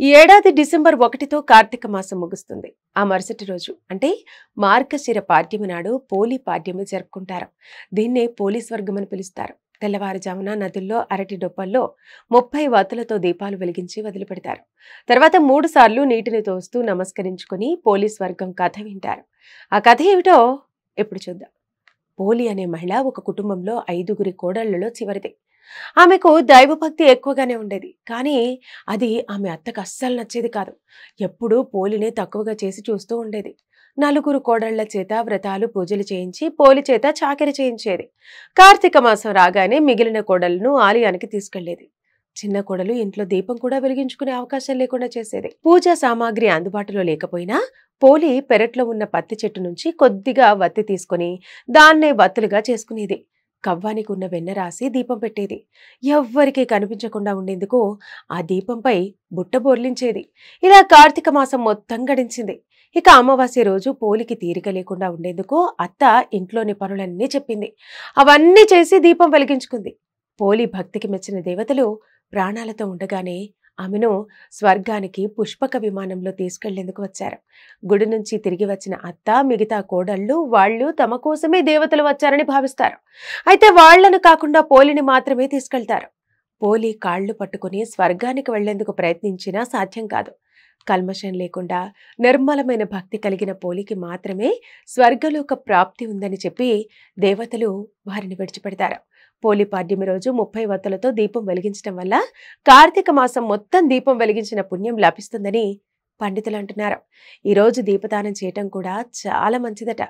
ఈ ఏడాది డిసెంబర్ 1తో కార్తీక మాసం ముగుస్తుంది. ఆ మరుసటి రోజు అంటే మార్గశిర పాడ్యమి నాడు పోలి పాడ్యమి జరుపుకుంటారు. దీన్నే పోలి స్వర్గం అని పిలుస్తారు. తెల్లవారుజామున నదుల్లో అరటి డొప్పల్లో 30 వత్తులతో దీపాలు వెలిగించి వదిలిపెడతారు. తర్వాత 3 సార్లు నీటిని తోస్తూ నమస్కరించుకుని పోలి స్వర్గం కథ వింటారు. ఆ కథ ఏమిటో ఇప్పుడు చూద్దాం. పోలి అనే మహిళ ఒక కుటుంబంలో 5గురి కోడళ్లలో చివరిది. ఆమెకు దైవభక్తి ఎక్కువగానే ఉండేది. కానీ అది ఆమె అత్తకు అస్సలు నచ్చేది కాదు. ఎప్పుడూ పోలినే తక్కువగా చేసి చూస్తూ ఉండేది. 4 కోడళ్ల చేత వ్రతాలు పూజలు చేయించి పోలి చేత చాకిరి చేయించేది. కార్తీక మాసం రాగానే మిగిలిన కోడళ్లను ఆలయానికి తీసుకెళ్లేది. చిన్న కోడలు ఇంట్లో దీపం కూడా వెలిగించుకునే అవకాశం లేకుండా చేసేది. పూజా సామాగ్రి అందుబాటులో లేకపోయినా పోలి పెరట్లో ఉన్న పత్తి చెట్టు నుంచి కొద్దిగా వత్తి తీసుకుని దాన్నే వత్తులుగా చేసుకునేది. కవ్వానికి ఉన్న వెన్న రాసి దీపం పెట్టేది. ఎవ్వరికీ కనిపించకుండా ఉండేందుకు ఆ దీపంపై బుట్ట బోర్లించేది. ఇలా కార్తీక మాసం మొత్తం గడించింది. ఇక అమావాస్య రోజు పోలికి తీరిక లేకుండా ఉండేందుకు అత్త ఇంట్లోని పనులన్నీ చెప్పింది. అవన్నీ చేసి దీపం వెలిగించుకుంది. పోలి భక్తికి మెచ్చిన దేవతలు ప్రాణాలతో ఉండగానే ఆమెను స్వర్గానికి పుష్పక విమానంలో తీసుకెళ్లేందుకు వచ్చారు. గుడి నుంచి తిరిగి వచ్చిన అత్త మిగతా కోడళ్ళు వాళ్ళు తమ కోసమే దేవతలు వచ్చారని భావిస్తారు. అయితే వాళ్లను కాకుండా పోలిని మాత్రమే తీసుకెళ్తారు. పోలి కాళ్లు పట్టుకుని స్వర్గానికి వెళ్లేందుకు ప్రయత్నించినా సాధ్యం కాదు. కల్మషం లేకుండా నిర్మలమైన భక్తి కలిగిన పోలికి మాత్రమే స్వర్గలోక ప్రాప్తి ఉందని చెప్పి దేవతలు వారిని విడిచిపెడతారు. పోలి పాడ్యమి రోజు 30 వత్తులతో దీపం వెలిగించడం వల్ల కార్తీక మాసం మొత్తం దీపం వెలిగించిన పుణ్యం లభిస్తుందని పండితులు అంటున్నారు. ఈ రోజు దీపదానం చేయటం కూడా చాలా మంచిదట.